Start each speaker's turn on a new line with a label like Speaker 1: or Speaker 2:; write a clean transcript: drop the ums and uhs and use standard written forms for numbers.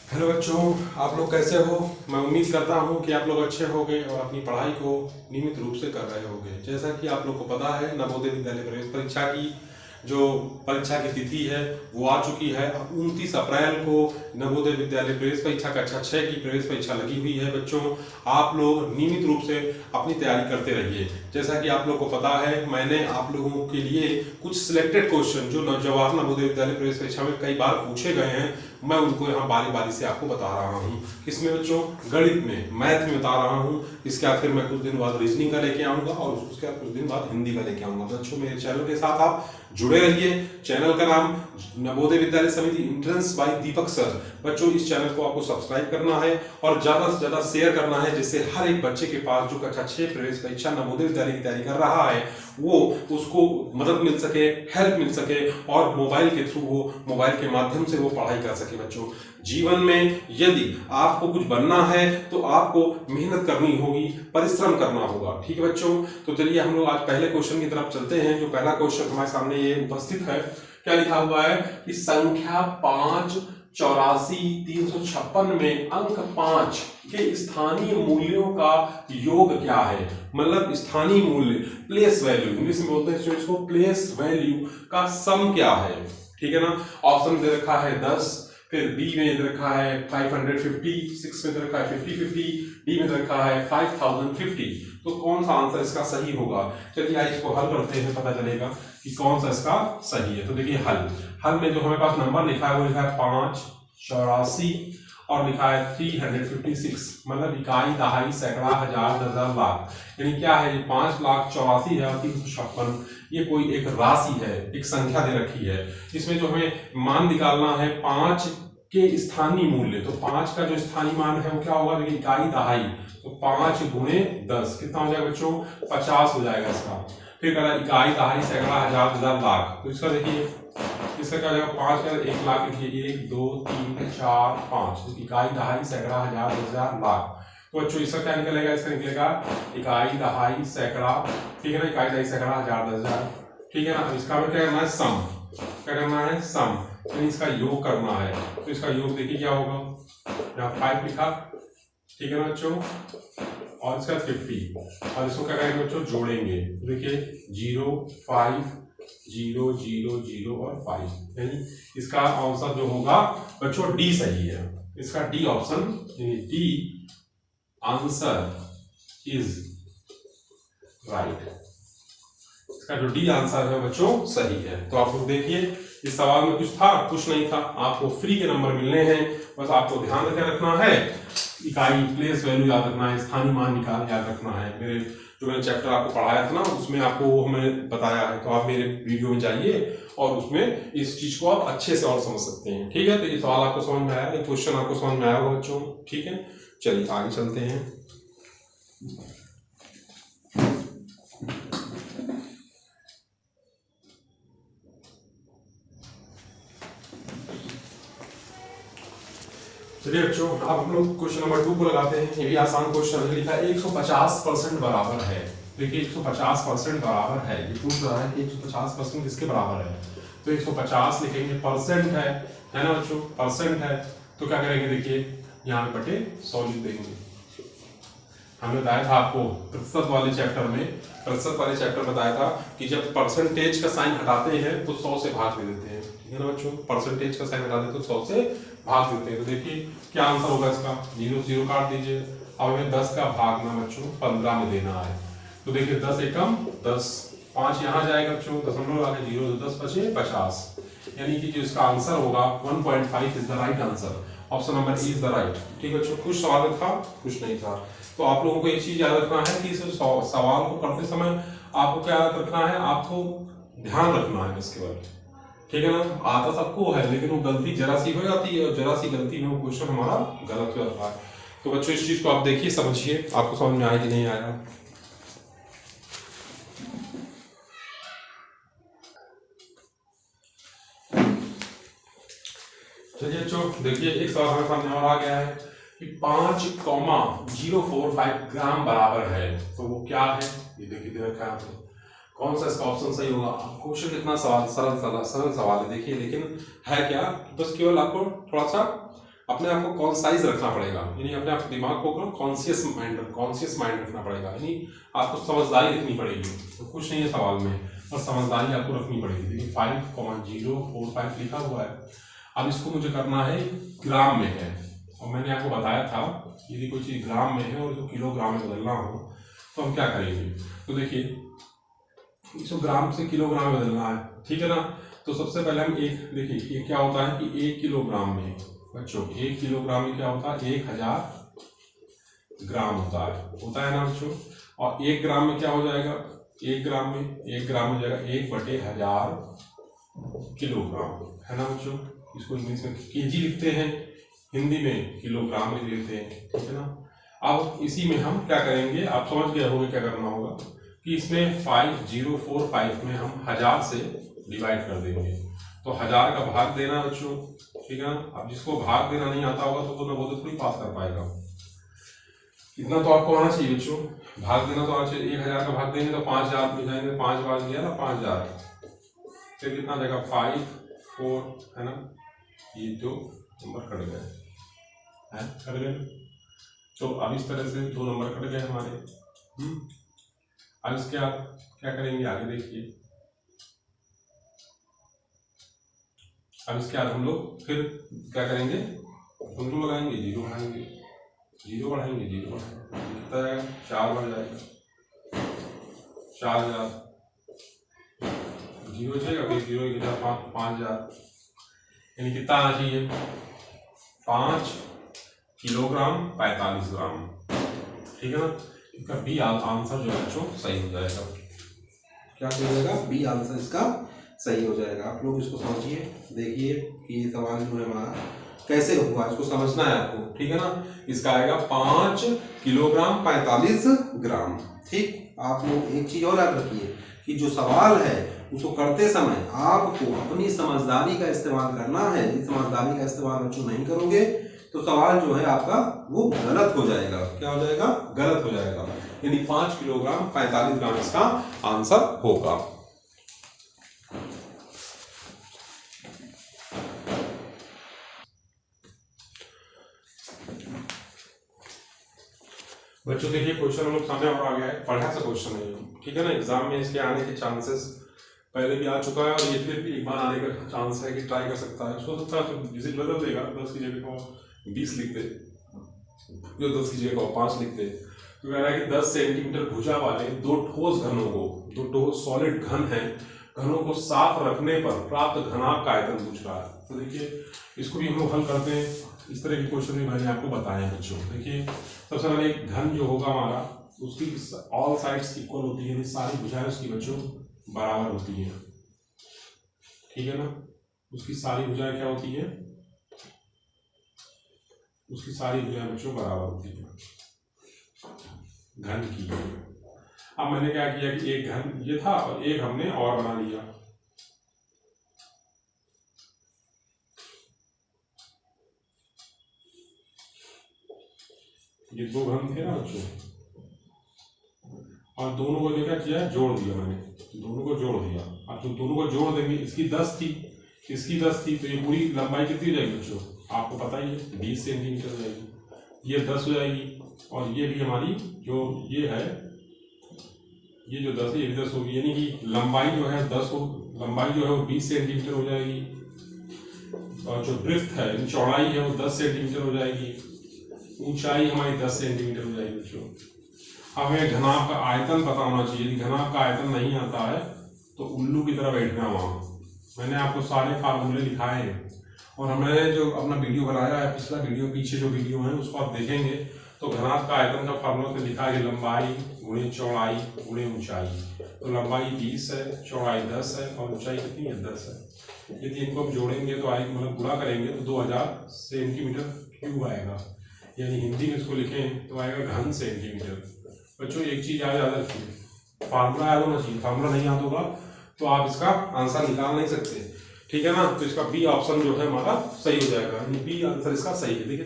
Speaker 1: Hello बच्चों, आप लोग कैसे हो। मैं उम्मीद करता हूं कि आप लोग अच्छे होंगे और अपनी पढ़ाई को नियमित रूप से कर रहे होंगे। जैसा कि आप लोग को पता है, नवोदय विद्यालय प्रवेश परीक्षा की जो परीक्षा की तिथि है वो आ चुकी है। अब 29 अप्रैल को नवोदय विद्यालय प्रवेश परीक्षा कक्षा 6 की प्रवेश परीक्षा लगी हुई है। बच्चों, आप लोग नियमित रूप से अपनी तैयारी करते रहिए। जैसा कि आप लोग को पता है, मैंने आप लोगों के लिए कुछ सिलेक्टेड क्वेश्चन जो जवाहर नवोदय विद्यालय प्रवेश परीक्षा में कई बार पूछे गए हैं, मैं उनको यहाँ बारी बारी से आपको बता रहा हूँ। किसमें बच्चों? गणित में, मैथ में बता रहा हूँ। इसके बाद फिर मैं कुछ दिन बाद रीजनिंग का लेके आऊंगा और उसके बाद कुछ दिन बाद हिंदी का लेके आऊंगा। बच्चों, मेरे चैनल के साथ आप जुड़े रहिए। चैनल का नाम नवोदय विद्यालय समिति एंट्रेंस बाय दीपक सर। बच्चों, इस चैनल को आपको सब्सक्राइब करना है और ज्यादा से ज्यादा शेयर करना है, जिससे हर एक बच्चे के पास जो कक्षा 6 प्रवेश परीक्षा नवोदय विद्यालय की तैयारी कर रहा है वो उसको मदद मिल सके, हेल्प मिल सके और मोबाइल के थ्रू वो मोबाइल के माध्यम से वो पढ़ाई कर सके। बच्चों, जीवन में यदि आपको कुछ बनना है तो आपको मेहनत करनी होगी, परिश्रम करना होगा। ठीक है बच्चों, तो चलिए हम लोग आज पहले क्वेश्चन की तरफ चलते हैं। जो पहला क्वेश्चन हमारे सामने ये उपस्थित है, क्या लिखा हुआ है कि संख्या 5 84 356 में अंक 5 के स्थानीय मूल्यों का योग क्या है। मतलब स्थानीय मूल्य, प्लेस वैल्यू, इंग्लिश में बोलते हैं इसको प्लेस वैल्यू का सम क्या है। ठीक है ना। ऑप्शन दे रखा है 10, फिर बी में दे रखा है 550, 6 में दे रखा है 5050, डी में दे रखा है 5050। तो कौन सा आंसर इसका सही होगा? चलिए आज इसको हल करते हैं, पता चलेगा कि कौन सा इसका सही है। तो देखिए हल में जो हमारे पास नंबर लिखा है वो लिखा है 5 84 और लिखा है 356, मतलब इकाई, दहाई, सैकड़ा, हजार, दर्जन, लाख। यानी क्या है? 5,84,356 ये कोई एक राशि है, एक संख्या दे रखी है। इसमें जो हमें मान निकालना है 5 के स्थानीय मूल्य, तो 5 का जो स्थानीय मान है वो क्या होगा? देखिए इकाई, दहाई, तो 5 गुणे 10 कितना हो जाएगा बच्चों? 50 हो जाएगा इसका। फिर कह इकाई, दहाई, सैकड़ा, हजार, दर्जन, लाख। तो इसका देखिए इसका क्या हो जाएगा? 5 का 1 लाख लिखिए, 1 2 3 4 5, इकाई, दहाई, सैकड़ा, हजार, दर्जन, लाख। तो बच्चों इसका क्या निकलेगा? इसका निकलेगा इकाई, दहाई, सैकड़ा। ठीक है ना, इकाई, दहाई, सैकड़ा, हजार, दर्जन। ठीक है ना। इसका हमें क्या करना है? सम। क्या करना है? सम। तो इसका योग करना है। तो इसका योग देखिए क्या होगा? यहाँ 5 लिखा, ठीक है ना बच्चों, और इसका 50, और इसको क्या करेंगे बच्चों? जोड़ेंगे। तो देखिए 0 5 0 0 0 और 5, यानी इसका आंसर जो होगा बच्चों डी सही है। इसका डी ऑप्शन, यानी डी आंसर इज राइट। इसका जो डी आंसर है बच्चों सही है। तो आप लोग देखिए, इस सवाल में कुछ था, कुछ नहीं था। आपको फ्री के नंबर मिलने हैं, बस आपको ध्यान रखना है, इकाई, प्लेस वैल्यू याद रखना है, स्थानीय मान निकाल याद रखना है। मैंने चैप्टर आपको पढ़ाया था ना, उसमें आपको वो हमें बताया है। तो आप मेरे वीडियो में जाइए और उसमें इस चीज को आप अच्छे से और समझ सकते हैं। ठीक है, तो ये सवाल आपको समझ में आया, ये क्वेश्चन आपको समझ में आया होगा बच्चों। ठीक है, चलिए आगे चलते हैं। चलिए बच्चों, अब हम लोग क्वेश्चन नंबर 2 को लगाते हैं। ये भी आसान क्वेश्चन है। लिखा है 150% बराबर है। देखिए 150% बराबर है, ये पूछ रहा है 150% किसके बराबर है। तो 150 लिखेंगे, परसेंट है ना बच्चों, परसेंट है। तो क्या करेंगे? देखिए यहाँ पे बटे 100 लिख देंगे। हमने बताया था आपको प्रतिशत वाले चैप्टर में बताया था कि जब परसेंटेज का साइन हटाते हैं तो 100 से भाग दे देते हैं। ठीक है ना बच्चों, परसेंटेज का साइन हटाते हैं तो 100 से भाग देते हैं। तो देखिए क्या आंसर होगा इसका? 0 0 काट दीजिए। अब हमें 10 का भागना बच्चों 15 में देना है। तो देखिए 10 एकम 10, 5 यहाँ जाएगा बच्चों, दशमलव आगे 0 तो 10 बचे 50, यानी कि जो इसका आंसर होगा 1.5 is the right answer. Option number E is the right. ठीक है बच्चों, कुछ सवाल था, कुछ नहीं था। तो आप लोगों को एक चीज याद रखना है कि इस सवाल को करते समय आपको क्या याद रखना है? आपको ध्यान रखना है इसके बाद। ठीक है ना, आता सबको है, लेकिन वो गलती जरा सी हो जाती है और जरा सी गलती में वो क्वेश्चन हमारा गलत हो जाता है। तो बच्चों इस चीज को आप देखिए, समझिए, आपको समझ में आया कि नहीं आया। चलिए बच्चों देखिए, एक सवाल हमारे सामने और आ गया है कि 5,045 ग्राम बराबर है। तो वो क्या है? ये देखिए दे रखा है। तो कौन सा इसका ऑप्शन सही होगा? क्वेश्चन कितना सरल सवाल है देखिए, लेकिन है क्या, बस केवल आपको थोड़ा सा अपने आप को कॉन्साइज रखना पड़ेगा, यानी अपने आप दिमाग को कॉन्शियस माइंड रखना पड़ेगा, यानी आपको समझदारी रखनी पड़ेगी। तो कुछ नहीं है सवाल में, और समझदारी आपको रखनी पड़ेगी। देखिए 5,045 लिखा हुआ है। अब इसको मुझे करना है ग्राम में है, और मैंने आपको बताया था यदि कोई चीज़ ग्राम में है और जो किलोग्राम में बदलना हो तो हम क्या करेंगे। तो देखिए इसको ग्राम से किलोग्राम में बदलना है, ठीक है ना। तो सबसे पहले हम देखिए ये क्या होता है कि 1 किलोग्राम में बच्चों 1 किलोग्राम में क्या होता है 1000 ग्राम होता है ना बच्चों। और 1 ग्राम में क्या हो जाएगा 1 ग्राम हो जाएगा 1/1000 किलोग्राम, है ना बच्चों। इसको इंग्लिश में केजी लिखते हैं, हिंदी में किलोग्राम लिख लेते हैं, ठीक है ना। अब इसी में हम क्या करेंगे, आप समझ गए होंगे क्या करना होगा कि इसमें 5045 में हम 1000 से डिवाइड कर देंगे। तो 1000 का भाग देना बच्चों, ठीक है ना। अब जिसको भाग देना नहीं आता होगा तो वो नवोदय थोड़ी पास कर पाएगा। इतना तो आपको आना चाहिए बच्चों, भाग देना तो आना चाहिए। 1000 का भाग देंगे तो 5000 में जाएंगे, 5 बार गया ना 5000, फिर कितना जाएगा 5 4, है ना। ये 2 नंबर कट गए हैं, कट गए। तो अब इस तरह से 2 नंबर कट गए हमारे। अब इसके आप क्या करेंगे आगे देखिए। अब इसके बाद हम लोग फिर क्या करेंगे, उनको लगाएंगे, जीरो बढ़ाएंगे, कितना जाएगा 4 बार जाएगा, 4000 जीरो जाएगा, फिर 0 5000, यानी कितना आना चाहिए 5 किलोग्राम 45 ग्राम, ठीक है ना। इसका बी आंसर जो है बच्चों सही हो जाएगा। क्या हो जाएगा, बी आंसर इसका सही हो जाएगा। आप लोग इसको समझिए, देखिए कि ये सवाल जो है हमारा कैसे हुआ, इसको समझना है आपको, ठीक है ना। इसका आएगा 5 किलोग्राम 45 ग्राम, ठीक। आप लोग एक चीज और याद रखिए कि जो सवाल है उसको करते समय आपको अपनी समझदारी का इस्तेमाल करना है। यदि समझदारी का इस्तेमाल बच्चों नहीं करोगे तो सवाल जो है आपका वो गलत हो जाएगा। क्या हो जाएगा, गलत हो जाएगा। यानी 5 किलोग्राम 45 ग्राम इसका आंसर होगा। बच्चों देखिए क्वेश्चन हम लोग सामने और आ गया है, बढ़िया सा क्वेश्चन है, ठीक है ना। एग्जाम में इसके आने के चांसेस पहले भी आ चुका है और ये फिर भी एक बार आने का चांस है कि ट्राई कर सकता है। उसको सकता है विजिट बदल देगा, 10 की जगह को 20 लिख दे, जो 10 की जगह को 5 लिख दे। तो कह रहा है कि 10 सेंटीमीटर भुजा वाले 2 ठोस घनों को, 2 ठोस सॉलिड घन है, घनों को साफ रखने पर प्राप्त घनाभ का आयतन पूछ रहा है। तो देखिए इसको भी हम लोग हल करते हैं। इस तरह के क्वेश्चन भी मैंने आपको बताए हैं बच्चों। देखिए सबसे पहले एक घन जो होगा हमारा, उसकी ऑल साइड्स इक्वल होती है, सारी भुजाएं उसकी बच्चों बराबर होती है, ठीक है ना। उसकी सारी भुजाएं क्या होती है, उसकी सारी भुजाएं बच्चों बराबर होती है घन की। अब मैंने क्या किया कि एक घन ये था और एक हमने और बना लिया। ये 2 घन थे ना बच्चों, और दोनों को जो क्या किया जोड़ दिया मैंने, दोनों को जोड़ दिया। अब तो दोनों को जोड़ देंगे, इसकी 10 थी, इसकी 10 थी, तो ये पूरी लंबाई कितनी हो जाएगी बच्चों, आपको पता ही है 20 सेंटीमीटर हो जाएगी। ये 10 हो जाएगी, और ये भी हमारी जो ये है, ये जो 10 है ये भी 10 होगी, यानी कि लंबाई जो है 10 हो, लंबाई जो है वो 20 सेंटीमीटर हो जाएगी, और जो ब्रेड्थ है चौड़ाई है वो 10 सेंटीमीटर हो जाएगी, ऊंचाई हमारी 10 सेंटीमीटर हो जाएगी बच्चों। अब हमें घनाभ का आयतन पता होना चाहिए। यदि घनाभ का आयतन नहीं आता है तो उल्लू की तरह बैठना वहाँ। मैंने आपको सारे फार्मूले लिखाए हैं, और हमने जो अपना वीडियो बनाया है, पिछला वीडियो पीछे जो वीडियो है उसको आप देखेंगे तो घनाभ का आयतन का फार्मूला से लिखा है लंबाई गुणे चौड़ाई गुणे ऊंचाई। तो लंबाई 20 है, चौड़ाई 10 है, और ऊंचाई कितनी है 10 है। यदि इनको हम जोड़ेंगे तो आएगी, मतलब गुणा करेंगे तो 2000 सेंटीमीटर क्यूब आएगा, यानी हिंदी में इसको लिखें तो आएगा घन सेंटीमीटर। बच्चों एक चीज याद रखिए, फार्मूला याद होना चाहिए। फार्मूला नहीं याद होगा तो आप इसका आंसर निकाल नहीं सकते, ठीक है ना। तो इसका बी ऑप्शन जो है हमारा सही हो जाएगा, बी आंसर इसका सही है। देखिए